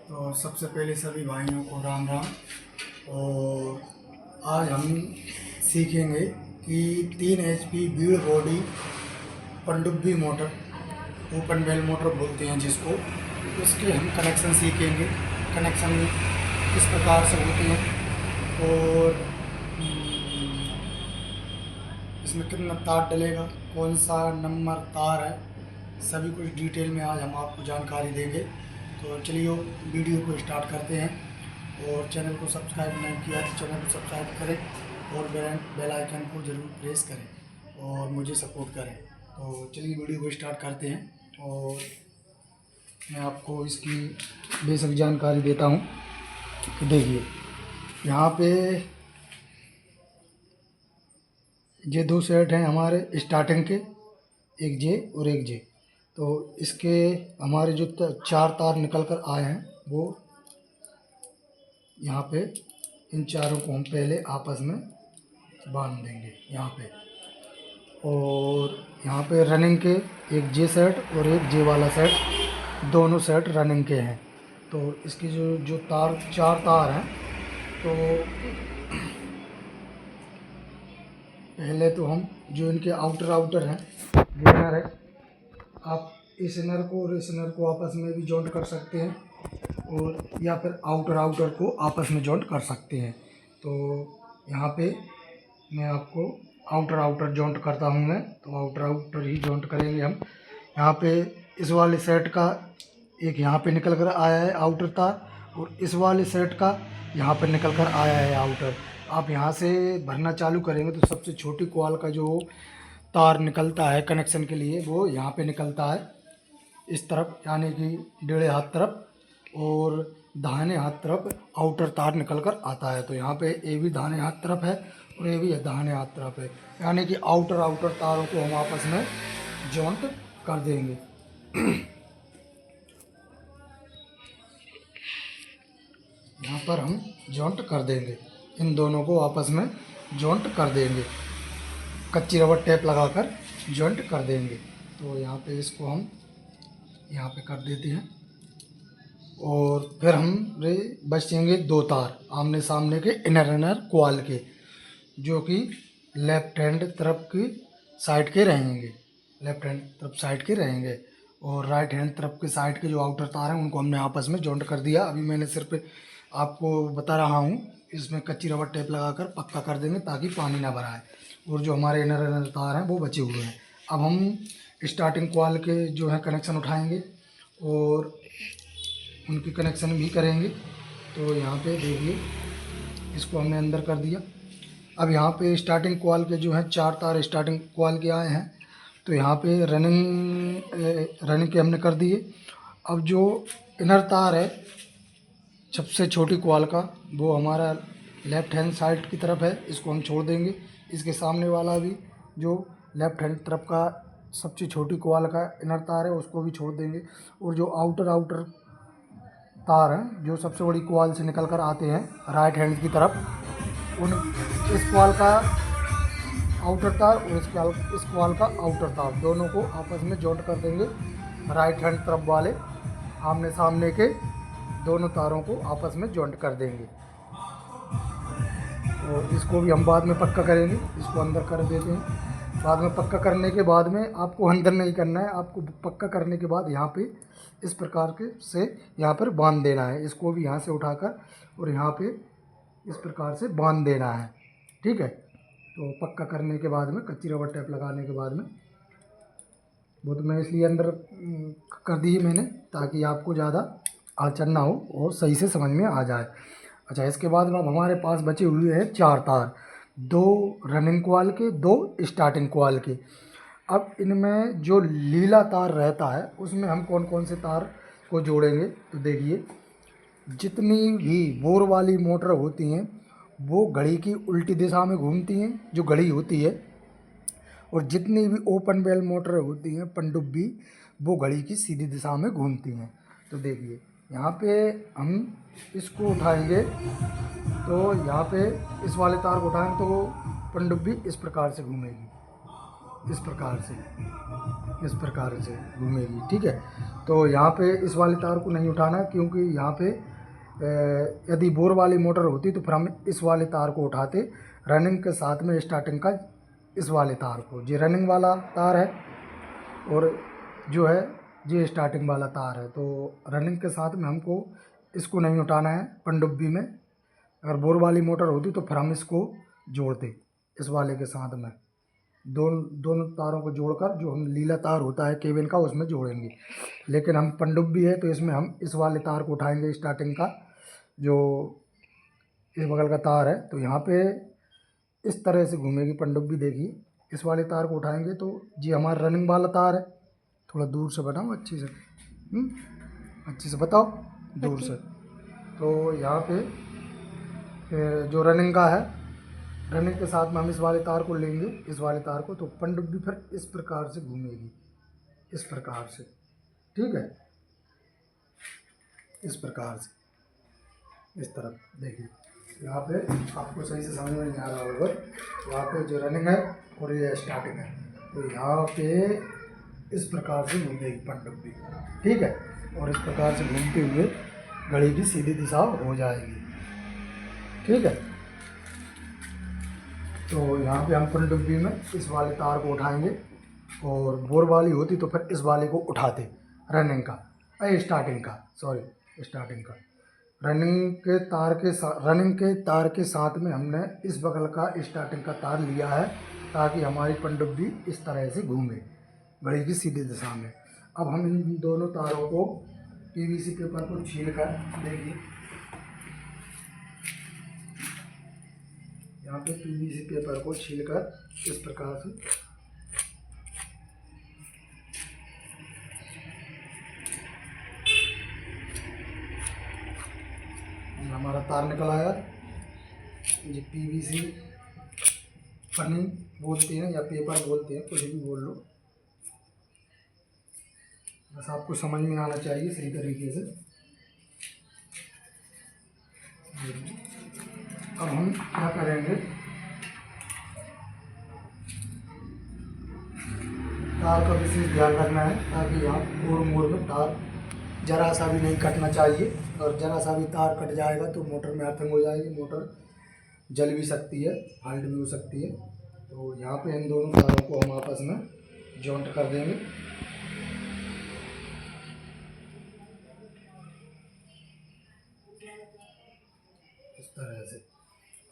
तो सबसे पहले सभी भाइयों को राम राम। और आज हम सीखेंगे कि 3 HP बीड़ बॉडी पनडुब्बी मोटर, ओपन वेल मोटर बोलते हैं जिसको, उसके हम कनेक्शन सीखेंगे। कनेक्शन किस प्रकार से होते हैं और इसमें कितना तार डलेगा, कौन सा नंबर तार है, सभी कुछ डिटेल में आज हम आपको जानकारी देंगे। तो चलिए वीडियो को स्टार्ट करते हैं। और चैनल को सब्सक्राइब नहीं किया तो चैनल को सब्सक्राइब करें और बेल आइकन को ज़रूर प्रेस करें और मुझे सपोर्ट करें। तो चलिए वीडियो को स्टार्ट करते हैं और मैं आपको इसकी बेसिक जानकारी देता हूँ। देखिए यहाँ पे ये 2 सेट हैं हमारे स्टार्टिंग के, एक जे और एक जे। तो इसके हमारे जो 4 तार निकल कर आए हैं वो यहाँ पे, इन चारों को हम पहले आपस में बांध देंगे यहाँ पे। और यहाँ पे रनिंग के एक जे सेट और एक जे वाला सेट, दोनों सेट रनिंग के हैं। तो इसकी जो 4 तार हैं, तो पहले तो हम जो इनके आउटर हैं, ये इनर है, आप इस इनर को और इस इनर को आपस में भी जॉइंट कर सकते हैं और या फिर आउटर को आपस में जॉइंट कर सकते हैं। तो यहाँ पे मैं आपको आउटर जॉइंट करता हूँ मैं, तो आउटर ही जॉइंट करेंगे हम। यहाँ पे इस वाले सेट का एक यहाँ पे निकल कर आया है आउटर तार, और इस वाले सेट का यहाँ पर निकल कर आया है आउटर। आप यहाँ से भरना चालू करेंगे तो सबसे छोटी कॉल का जो तार निकलता है कनेक्शन के लिए वो यहाँ पे निकलता है इस तरफ, यानी कि 1.5 हाथ तरफ, और दाहिने हाथ तरफ आउटर तार निकल कर आता है। तो यहाँ पे ये भी दाहिने हाथ तरफ है और ये भी दाहिने हाथ तरफ है, यानी कि आउटर तारों को हम आपस में जॉइंट कर देंगे। यहाँ पर हम जॉइंट कर देंगे, इन दोनों को आपस में जॉइंट कर देंगे, कच्ची रबड़ टेप लगाकर जॉइंट कर देंगे। तो यहाँ पे इसको हम यहाँ पे कर देते हैं और फिर हम बचेंगे 2 तार आमने सामने के इनर कॉइल के, जो कि लेफ्ट हैंड तरफ की साइड के रहेंगे, लेफ्ट हैंड तरफ साइड के रहेंगे। और राइट हैंड तरफ के साइड के जो आउटर तार हैं उनको हमने आपस में जॉइंट कर दिया। अभी मैंने सिर्फ आपको बता रहा हूँ, इसमें कच्ची रबड़ टेप लगाकर पक्का कर देंगे ताकि पानी ना भराए। और जो हमारे इनर तार हैं वो बचे हुए हैं। अब हम स्टार्टिंग कॉइल के जो है कनेक्शन उठाएंगे और उनकी कनेक्शन भी करेंगे। तो यहाँ पे देखिए इसको हमने अंदर कर दिया। अब यहाँ पे स्टार्टिंग कॉइल के जो हैं 4 तार स्टार्टिंग कॉइल के आए हैं, तो यहाँ पे रनिंग के हमने कर दिए। अब जो इनर तार है सबसे छोटी कॉइल का, वो हमारा लेफ्ट हैंड साइड की तरफ है, इसको हम छोड़ देंगे। इसके सामने वाला भी जो लेफ्ट हैंड तरफ का सबसे छोटी कॉइल का इनर तार है उसको भी छोड़ देंगे। और जो आउटर तार हैं जो सबसे बड़ी कॉइल से निकल कर आते हैं राइट हैंड की तरफ, उन इस कॉइल का आउटर तार और इस कॉइल का आउटर तार, दोनों को आपस में जॉइंट कर देंगे। राइट हैंड तरफ वाले आमने सामने के दोनों तारों को आपस में जॉइंट कर देंगे। और इसको भी हम बाद में पक्का करेंगे, इसको अंदर कर देते हैं। बाद में पक्का करने के बाद में आपको अंदर नहीं करना है, आपको पक्का करने के बाद यहाँ पे इस प्रकार के से यहाँ पर बांध देना है। इसको भी यहाँ से उठाकर और यहाँ पे इस प्रकार से बांध देना है, ठीक है। तो पक्का करने के बाद में कच्ची रबड़ टेप लगाने के बाद में, वो तो मैं इसलिए अंदर कर दी है मैंने ताकि आपको ज़्यादा अड़चन ना हो और सही से समझ में आ जाए। अच्छा, इसके बाद अब हमारे पास बचे हुए हैं 4 तार, 2 रनिंग कॉइल के, 2 स्टार्टिंग कॉइल के। अब इनमें जो लीला तार रहता है उसमें हम कौन कौन से तार को जोड़ेंगे, तो देखिए जितनी भी बोर वाली मोटर होती हैं वो घड़ी की उल्टी दिशा में घूमती हैं, जो घड़ी होती है, और जितनी भी ओपन बेल मोटर होती हैं पनडुब्बी, वो घड़ी की सीधी दिशा में घूमती हैं। तो देखिए यहाँ पे हम इसको उठाएंगे, तो यहाँ पे इस वाले तार को उठाएंगे तो वो पनडुब्बी इस प्रकार से घूमेगी, इस प्रकार से घूमेगी। ठीक है, तो यहाँ पे इस वाली तार को नहीं उठाना क्योंकि यहाँ पे यदि बोर वाली मोटर होती तो फिर हम इस वाले तार को उठाते रनिंग के साथ में स्टार्टिंग का इस वाले तार को। ये रनिंग वाला तार है और जो है ये स्टार्टिंग वाला तार है, तो रनिंग के साथ में हमको इसको नहीं उठाना है पनडुब्बी में। अगर बोर वाली मोटर होती तो फिर हम इसको जोड़ते इस वाले के साथ में, दोनों तारों को जोड़कर जो हम लीला तार होता है केबल का उसमें जोड़ेंगे। लेकिन हम पनडुब्बी है तो इसमें हम इस वाले तार को उठाएंगे स्टार्टिंग का, जो इस बगल का तार है। तो यहाँ पे इस तरह से घूमेगी पनडुब्बी। देखिए इस वाले तार को उठाएंगे तो ये हमारा रनिंग वाला तार है। थोड़ा दूर से बताओ अच्छे से, अच्छे से बताओ दूर से। तो यहाँ पे जो रनिंग का है, रनिंग के साथ में हम इस वाले तार को लेंगे, इस वाले तार को, तो पनडुब्बी फिर इस प्रकार से घूमेगी, इस प्रकार से। ठीक है, इस प्रकार से इस तरफ देखिए। यहाँ पे आपको सही से समझ में नहीं आ रहा होगा, यहाँ पे जो रनिंग है और ये स्टार्टिंग है, तो यहाँ पे इस प्रकार से घूमेगी पनडुब्बी। ठीक है, और इस प्रकार से घूमते हुए घड़ी की सीधी दिशा हो जाएगी। ठीक है, तो यहाँ पे हम पनडुब्बी में इस वाले तार को उठाएंगे और बोर वाली होती तो फिर इस वाले को उठाते रनिंग का, स्टार्टिंग का। रनिंग के तार के साथ में हमने इस बगल का स्टार्टिंग का तार लिया है ताकि हमारी पनडुब्बी इस तरह से घूमे घड़ी की सीधी दिशा में। अब हम इन दोनों तारों को पीवीसी पेपर को छील कर, देखिए यहाँ पे पीवीसी पेपर को छील कर इस प्रकार से हमारा तार निकल आया। ये पीवीसी पन्नी बोलते हैं या पेपर बोलते हैं, कुछ भी बोल लो, बस आपको समझ में आना चाहिए सही तरीके से। अब हम क्या करेंगे, तार का विशेष ध्यान रखना है ताकि यहाँ कोर मोड़ में तार जरा सा भी नहीं कटना चाहिए, और जरा सा भी तार कट जाएगा तो मोटर में अर्थिंग हो जाएगी, मोटर जल भी सकती है, फॉल्ट भी हो सकती है। तो यहाँ पे इन दोनों तारों को हम आपस में जॉइंट कर देंगे। इस तरह से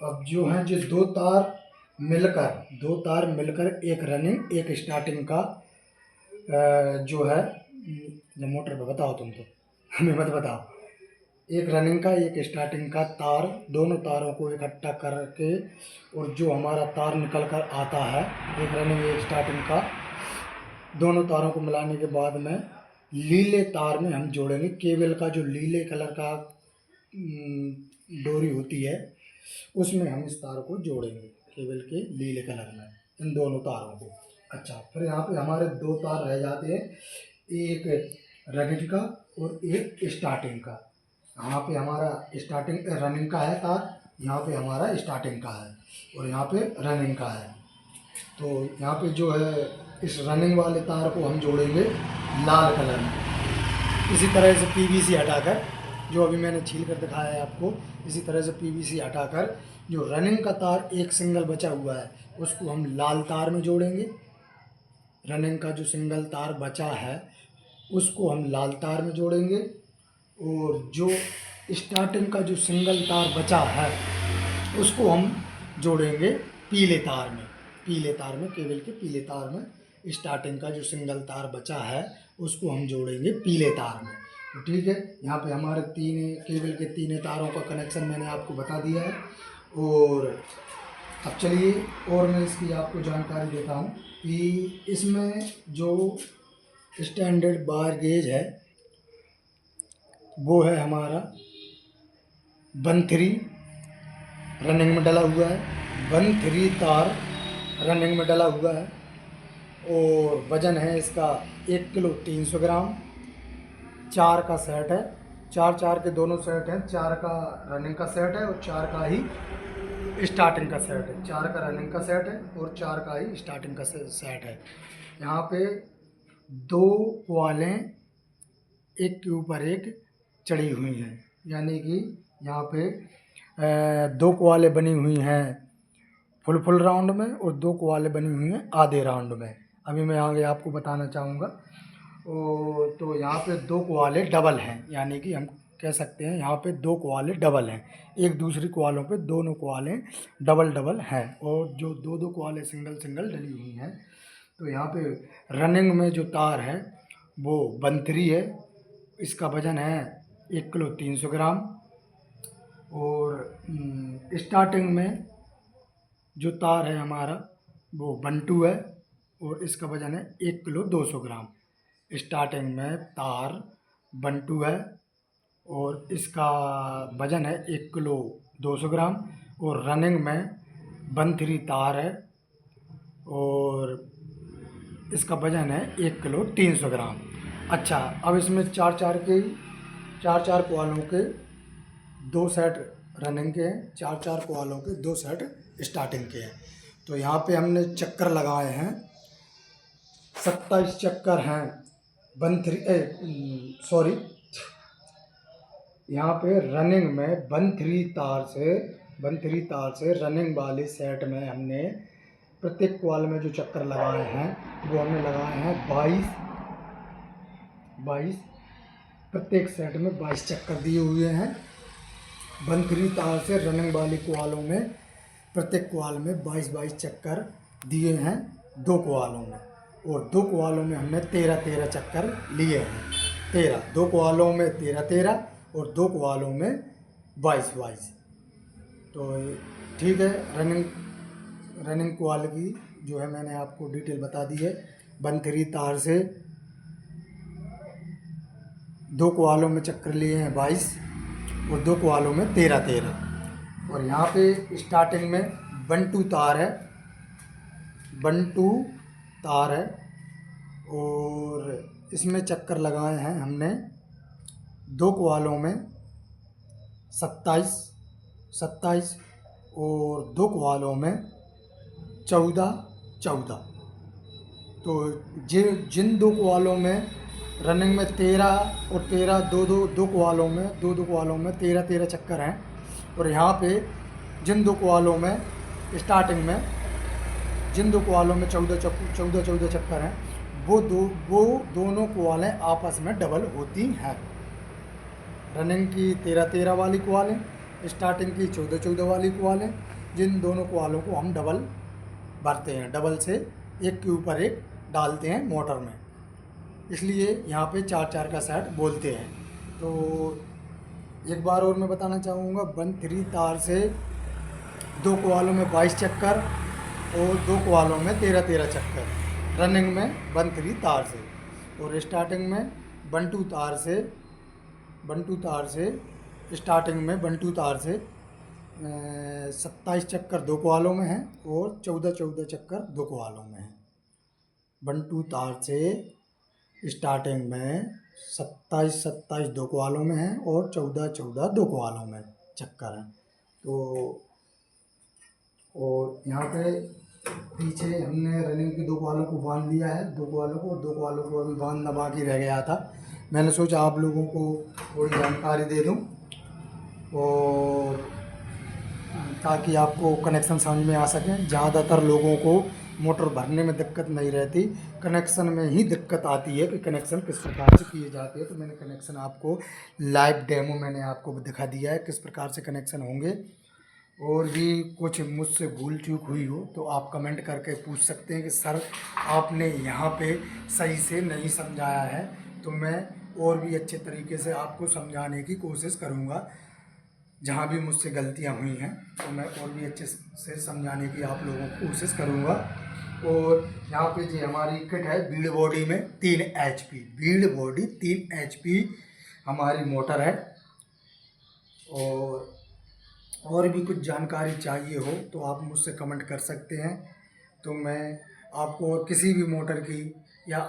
अब जो है जो दो तार मिलकर एक रनिंग एक स्टार्टिंग का जो है, जब मोटर पे बताओ तुम तो हमें मत बताओ, एक रनिंग का एक स्टार्टिंग का तार, दोनों तारों को इकट्ठा करके और जो हमारा तार निकल कर आता है एक रनिंग एक स्टार्टिंग का, दोनों तारों को मिलाने के बाद में लीले तार में हम जोड़ेंगे। केबल का जो लीले कलर का डोरी होती है उसमें हम इस तार को जोड़ेंगे, केबल के लीले कलर में, इन दोनों तारों को। अच्छा, फिर यहाँ पे हमारे दो तार रह जाते हैं, एक रनिंग का और एक स्टार्टिंग का। यहाँ पे हमारा स्टार्टिंग रनिंग का है तार, यहाँ पे हमारा स्टार्टिंग का है और यहाँ पे रनिंग का है। तो यहाँ पे जो है इस रनिंग वाले तार को हम जोड़ेंगे लाल कलर में। इसी तरह से पीवीसी हटाकर, जो अभी मैंने छील कर दिखाया है आपको, इसी तरह से पीवीसी हटाकर जो रनिंग का तार एक सिंगल बचा हुआ है उसको हम लाल तार में जोड़ेंगे। रनिंग का जो सिंगल तार बचा है उसको हम लाल तार में जोड़ेंगे, और जो स्टार्टिंग का जो सिंगल तार बचा है उसको हम जोड़ेंगे पीले तार में, केबल के पीले तार में। स्टार्टिंग का जो सिंगल तार बचा है उसको हम जोड़ेंगे पीले तार में। तो ठीक है, यहाँ पे हमारे केबल के तीनों तारों का कनेक्शन मैंने आपको बता दिया है। और अब चलिए और मैं इसकी आपको जानकारी देता हूँ कि इसमें जो स्टैंडर्ड बार गेज है वो है हमारा 13 रनिंग में डला हुआ है, 13 तार रनिंग में डला हुआ है, और वज़न है इसका 1 किलो 300 ग्राम। 4 का सेट है, 4 के दोनों सेट हैं, 4 का रनिंग का सेट है और 4 का ही स्टार्टिंग का सेट है, 4 का रनिंग का सेट है और 4 का ही स्टार्टिंग का सेट है। यहाँ पे 2 क्वालें एक के ऊपर एक चढ़ी हुई हैं, यानी कि यहाँ पे 2 क्वालें बनी हुई हैं फुल राउंड में और 2 क्वालें बनी हुई हैं आधे राउंड में। अभी मैं आगे आपको बताना चाहूँगा। तो यहाँ पे 2 क्वाले डबल हैं, यानी कि हम कह सकते हैं यहाँ पे 2 क्वाले डबल हैं, एक दूसरी क्वालों पे दोनों क्वालें डबल हैं, और जो 2 क्वालें सिंगल डली हुई हैं। तो यहाँ पे रनिंग में जो तार है वो 13 है, इसका वज़न है 1 किलो 300 ग्राम। और स्टार्टिंग में जो तार है हमारा वो 12 है और इसका वज़न है 1 किलो 200 ग्राम। स्टार्टिंग में तार 12 है और इसका वज़न है 1 किलो 200 ग्राम। और रनिंग में 13 तार है और इसका वज़न है 1 किलो 300 ग्राम। अच्छा, अब इसमें चार चार क्वालों के 2 सेट रनिंग के हैं, 4 क्वालों के 2 सेट स्टार्टिंग के हैं। तो यहाँ पे हमने चक्कर लगाए हैं, 27 चक्कर हैं 13 यहाँ पे रनिंग में 13 तार से रनिंग वाले सेट में हमने प्रत्येक क्वाल में जो चक्कर लगाए हैं वो हमने लगाए हैं 22 प्रत्येक सेट में 22 चक्कर दिए हुए हैं। 13 तार से रनिंग वाली क्वालों में प्रत्येक क्वाल में 22 चक्कर दिए हैं 2 क्वालों में, और 2 क्वालों में हमने 13 चक्कर लिए हैं। 2 क्वालों में 13 और 2 क्वालों में 22। तो ठीक है, रनिंग क्वाल की जो है मैंने आपको डिटेल बता दी है। 13 तार से 2 क्वालों में चक्कर लिए हैं 22 और 2 क्वालों में 13। और यहाँ पे स्टार्टिंग में 12 तार है, 12 तार है और इसमें चक्कर लगाए हैं हमने 2 क्वालों में 27 और 2 क्वालों में 14। तो जिन 2 क्वालों में रनिंग में 13 और 13 दो क्वालों में 13 चक्कर हैं, और यहाँ पे जिन 2 क्वालों में स्टार्टिंग में जिन 2 क्वालों में 14 चक्कर हैं वो दोनों क्वालें आपस में डबल होती हैं। रनिंग की 13 वाली क्वालें, स्टार्टिंग की 14 वाली क्वालें, जिन दोनों क्वालों को हम डबल भरते हैं, डबल से एक के ऊपर एक डालते हैं मोटर में, इसलिए यहाँ पे 4 का सेट बोलते हैं। तो एक बार और मैं बताना चाहूँगा, 13 तार से 2 क्वालों में 22 चक्कर और 2 क्वालों में 13 चक्कर रनिंग में 13 तार से, और स्टार्टिंग में 12 तार से स्टार्टिंग में 12 तार से 27 चक्कर 2 क्वालों में हैं और 14 चक्कर 2 क्वालों में हैं। 12 तार से स्टार्टिंग में 27 2 क्वालों में हैं और 14 2 क्वालों में चक्कर हैं। तो और यहाँ पे पीछे हमने रनिंग की 2 क्वालों को बांध दिया है, 2 क्वालों को अभी बांधना बाकी रह गया था। मैंने सोचा आप लोगों को थोड़ी जानकारी दे दूँ और ताकि आपको कनेक्शन समझ में आ सके। ज़्यादातर लोगों को मोटर भरने में दिक्कत नहीं रहती, कनेक्शन में ही दिक्कत आती है कि कनेक्शन किस प्रकार से किए जाते हैं। तो मैंने कनेक्शन आपको लाइव डेमो मैंने आपको दिखा दिया है किस प्रकार से कनेक्शन होंगे। और भी कुछ मुझसे भूल चूक हुई हो तो आप कमेंट करके पूछ सकते हैं कि सर आपने यहाँ पे सही से नहीं समझाया है, तो मैं और भी अच्छे तरीके से आपको समझाने की कोशिश करूँगा। जहाँ भी मुझसे गलतियाँ हुई हैं तो मैं और भी अच्छे से समझाने की आप लोगों को कोशिश करूँगा। और यहाँ पे जी हमारी किट है बीड बॉडी में 3 HP, बीड बॉडी 3 HP हमारी मोटर है। और भी कुछ जानकारी चाहिए हो तो आप मुझसे कमेंट कर सकते हैं, तो मैं आपको किसी भी मोटर की या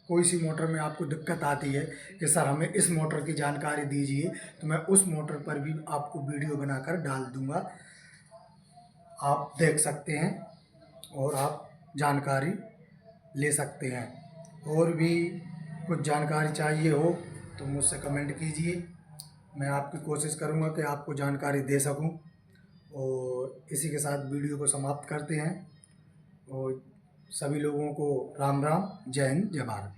कोई सी मोटर में आपको दिक्कत आती है कि सर हमें इस मोटर की जानकारी दीजिए, तो मैं उस मोटर पर भी आपको वीडियो बनाकर डाल दूंगा। आप देख सकते हैं और आप जानकारी ले सकते हैं। और भी कुछ जानकारी चाहिए हो तो मुझसे कमेंट कीजिए, मैं आपकी कोशिश करूंगा कि आपको जानकारी दे सकूं। और इसी के साथ वीडियो को समाप्त करते हैं और सभी लोगों को राम राम, जय हिंद, जय भारत।